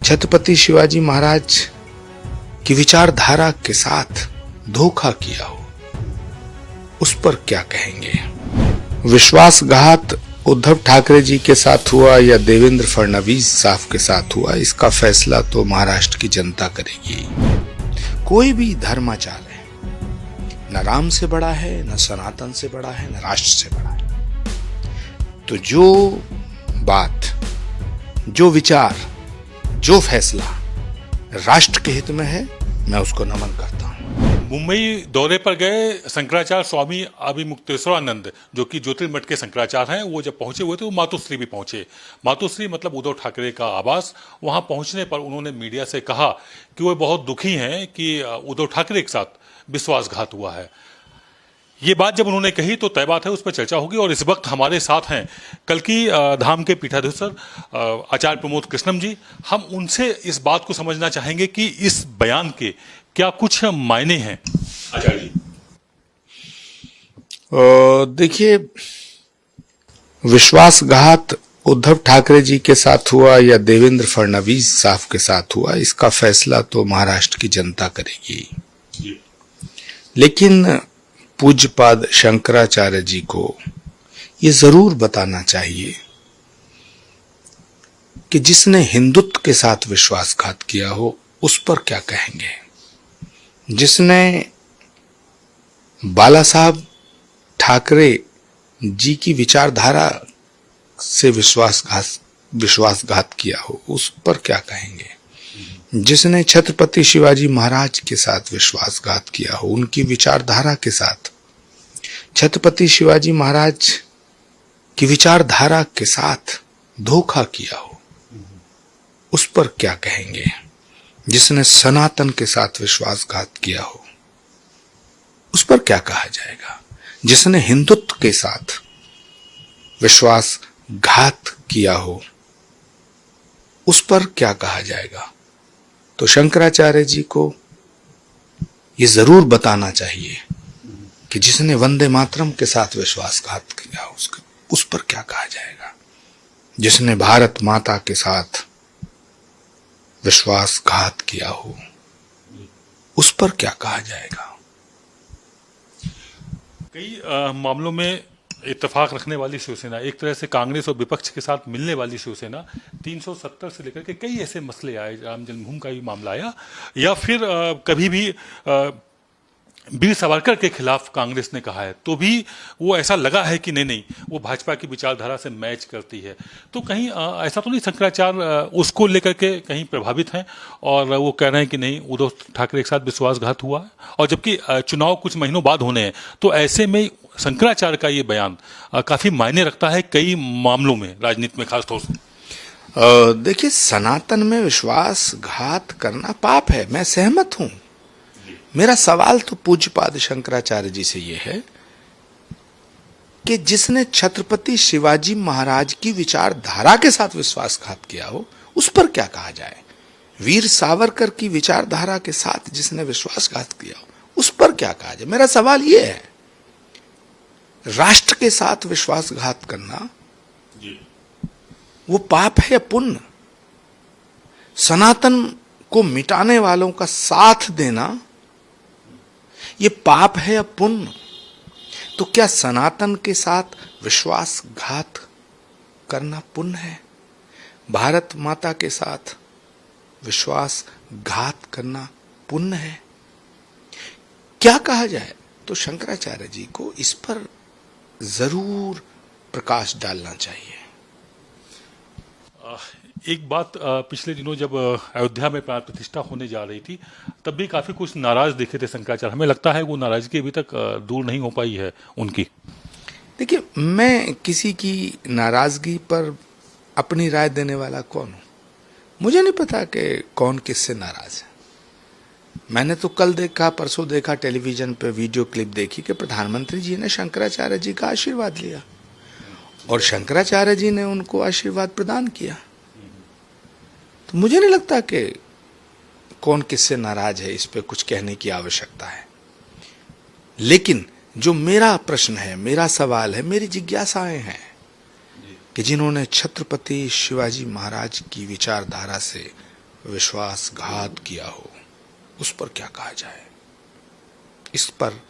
छत्रपति शिवाजी महाराज की विचारधारा के साथ धोखा किया हो, उस पर क्या कहेंगे? विश्वासघात उद्धव ठाकरे जी के साथ हुआ या देवेंद्र फडणवीस साहब के साथ हुआ, इसका फैसला तो महाराष्ट्र की जनता करेगी। कोई भी धर्माचार है, न राम से बड़ा है, न सनातन से बड़ा है, न राष्ट्र से बड़ा है। तो जो बात, जो विचार, जो फैसला राष्ट्र के हित में है, मैं उसको नमन करता हूं। मुंबई दौरे पर गए शंकराचार्य स्वामी अभिमुक्तेश्वरानंद, जो कि ज्योतिर्मठ के शंकराचार्य हैं, वो जब पहुंचे हुए थे, वो मातोश्री भी पहुंचे। मातोश्री मतलब उद्धव ठाकरे का आवास। वहां पहुंचने पर उन्होंने मीडिया से कहा कि वो बहुत दुखी हैं कि उद्धव ठाकरे के साथ विश्वासघात हुआ है। ये बात जब उन्होंने कही तो तय बात है, उस पर चर्चा होगी। और इस वक्त हमारे साथ हैं कल्की धाम के पीठाधीश्वर आचार्य प्रमोद कृष्णम जी। हम उनसे इस बात को समझना चाहेंगे कि इस बयान के क्या कुछ मायने हैं। आचार्य जी, देखिए, विश्वासघात उद्धव ठाकरे जी के साथ हुआ या देवेंद्र फडणवीस साहब के साथ हुआ, इसका फैसला तो महाराष्ट्र की जनता करेगी। लेकिन पूज्यपाद शंकराचार्य जी को ये जरूर बताना चाहिए कि जिसने हिंदुत्व के साथ विश्वासघात किया हो, उस पर क्या कहेंगे? जिसने बाला साहब ठाकरे जी की विचारधारा से विश्वासघात किया हो, उस पर क्या कहेंगे? जिसने छत्रपति शिवाजी महाराज के साथ विश्वासघात किया हो, उनकी विचारधारा के साथ, छत्रपति शिवाजी महाराज की विचारधारा के साथ धोखा किया हो, उस पर क्या कहेंगे? जिसने सनातन के साथ विश्वासघात किया हो, उस पर क्या कहा जाएगा? जिसने हिंदुत्व के साथ विश्वासघात किया हो, उस पर क्या कहा जाएगा? तो शंकराचार्य जी को यह जरूर बताना चाहिए कि जिसने वंदे मातरम के साथ विश्वासघात किया, उस पर क्या कहा जाएगा? जिसने भारत माता के साथ विश्वासघात किया हो, उस पर क्या कहा जाएगा? कई मामलों में इत्तेफाक रखने वाली शिवसेना, एक तरह से कांग्रेस और विपक्ष के साथ मिलने वाली शिवसेना, 370 से लेकर के कई ऐसे मसले आए, राम जन्मभूमि का भी मामला आया, या फिर कभी भी वीर सावरकर के खिलाफ कांग्रेस ने कहा है, तो भी वो ऐसा लगा है कि नहीं, वो भाजपा की विचारधारा से मैच करती है। तो कहीं ऐसा तो नहीं शंकराचार्य उसको लेकर के कहीं प्रभावित हैं और वो कह रहे हैं कि नहीं, उद्धव ठाकरे के साथ विश्वासघात हुआ है, और जबकि चुनाव कुछ महीनों बाद होने हैं। तो ऐसे में शंकराचार्य का ये बयान काफी मायने रखता है कई मामलों में, राजनीति में खासतौर से। देखिए, सनातन में विश्वासघात करना पाप है, मैं सहमत हूं। मेरा सवाल तो पूज्यपाद शंकराचार्य जी से यह है कि जिसने छत्रपति शिवाजी महाराज की विचारधारा के साथ विश्वासघात किया हो, उस पर क्या कहा जाए? वीर सावरकर की विचारधारा के साथ जिसने विश्वासघात किया हो, उस पर क्या कहा जाए? मेरा सवाल यह है, राष्ट्र के साथ विश्वासघात करना वो पाप है या पुण्य? सनातन को मिटाने वालों का साथ देना ये पाप है या पुण्य? तो क्या सनातन के साथ विश्वासघात करना पुण्य है? भारत माता के साथ विश्वासघात करना पुण्य है? क्या कहा जाए? तो शंकराचार्य जी को इस पर जरूर प्रकाश डालना चाहिए। एक बात, पिछले दिनों जब अयोध्या में प्राण प्रतिष्ठा होने जा रही थी, तब भी काफी कुछ नाराज दिखे थे शंकराचार्य। हमें लगता है वो नाराजगी अभी तक दूर नहीं हो पाई है उनकी। देखिए, मैं किसी की नाराजगी पर अपनी राय देने वाला कौन हूं? मुझे नहीं पता कि कौन किससे नाराज है। मैंने तो कल देखा, परसों देखा, टेलीविजन पे वीडियो क्लिप देखी कि प्रधानमंत्री जी ने शंकराचार्य जी का आशीर्वाद लिया और शंकराचार्य जी ने उनको आशीर्वाद प्रदान किया। तो मुझे नहीं लगता कि कौन किससे नाराज है, इस पे कुछ कहने की आवश्यकता है। लेकिन जो मेरा प्रश्न है, मेरा सवाल है, मेरी जिज्ञासाएं हैं कि जिन्होंने छत्रपति शिवाजी महाराज की विचारधारा से विश्वासघात किया हो, उस पर क्या कहा जाए? इस पर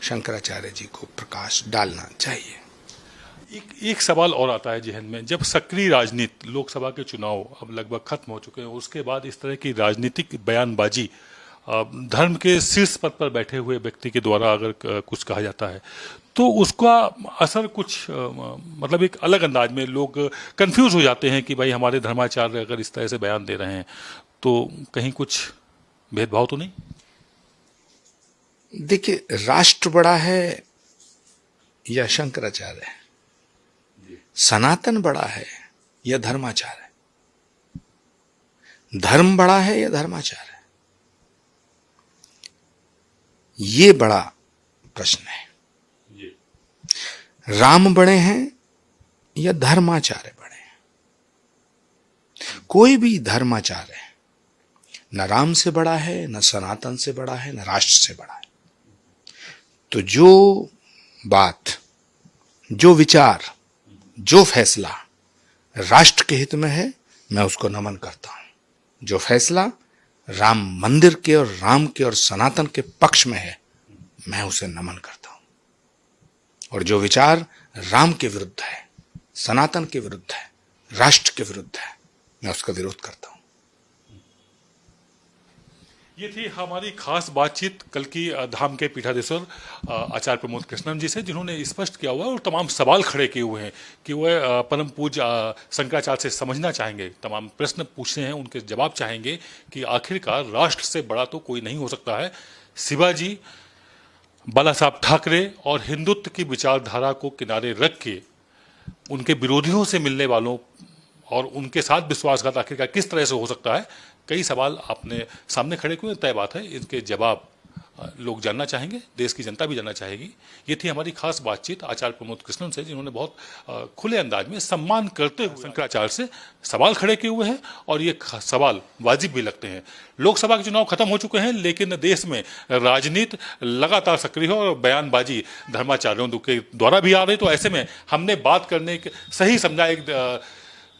शंकराचार्य जी को प्रकाश डालना चाहिए। एक सवाल और आता है जहन में, जब सक्रिय राजनीति, लोकसभा के चुनाव अब लगभग खत्म हो चुके हैं, उसके बाद इस तरह की राजनीतिक बयानबाजी धर्म के शीर्ष पद पर बैठे हुए व्यक्ति के द्वारा अगर कुछ कहा जाता है तो उसका असर कुछ मतलब एक अलग अंदाज में लोग कंफ्यूज हो जाते हैं कि भाई हमारे धर्माचार्य अगर इस तरह से बयान दे रहे हैं तो कहीं कुछ भेदभाव तो नहीं? देखिए, राष्ट्र बड़ा है या शंकराचार्य है, सनातन बड़ा है या धर्माचार्य है, धर्म बड़ा है या धर्माचार्य है, ये बड़ा प्रश्न है। राम बड़े हैं या धर्माचार्य बड़े हैं? कोई भी धर्माचार्य है न राम से बड़ा है, न सनातन से बड़ा है, न राष्ट्र से बड़ा है। तो जो बात, जो विचार, जो फैसला राष्ट्र के हित में है, मैं उसको नमन करता हूं। जो फैसला राम मंदिर के और राम के और सनातन के पक्ष में है, मैं उसे नमन करता हूं। और जो विचार राम के विरुद्ध है, सनातन के विरुद्ध है, राष्ट्र के विरुद्ध है, मैं उसका विरोध करता हूं। ये थी हमारी खास बातचीत कल की धाम के पीठाधीश्वर आचार्य प्रमोद कृष्णन जी से, जिन्होंने स्पष्ट किया हुआ है और तमाम सवाल खड़े किए हुए हैं कि वह परम पूज्य शंकराचार्य से समझना चाहेंगे, तमाम प्रश्न पूछने हैं, उनके जवाब चाहेंगे कि आखिरकार राष्ट्र से बड़ा तो कोई नहीं हो सकता है। शिवाजी, बाला साहब ठाकरे और हिंदुत्व की विचारधारा को किनारे रख के उनके विरोधियों से मिलने वालों और उनके साथ विश्वासघात आखिरकार किस तरह से हो सकता है, कई सवाल आपने सामने खड़े हुए। तय बात है, इनके जवाब लोग जानना चाहेंगे, देश की जनता भी जानना चाहेगी। ये थी हमारी खास बातचीत आचार्य प्रमोद कृष्णन से, जिन्होंने बहुत खुले अंदाज में सम्मान करते हुए शंकराचार्य से सवाल खड़े किए हुए हैं और ये सवाल वाजिब भी लगते हैं। लोकसभा के चुनाव खत्म हो चुके हैं, लेकिन देश में राजनीति लगातार सक्रिय है और बयानबाजी धर्माचार्यों के द्वारा भी आ रही। तो ऐसे में हमने बात करने के सही समझा, एक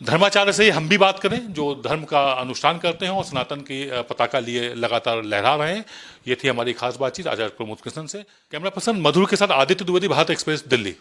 धर्माचार्य से ही हम भी बात करें जो धर्म का अनुष्ठान करते हैं और सनातन की पताका लिए लगातार लहरा रहे हैं। ये थी हमारी खास बातचीत आचार्य प्रमोद कृष्णन से। कैमरा पर्सन मधुर के साथ आदित्य द्विवेदी, भारत एक्सप्रेस, दिल्ली।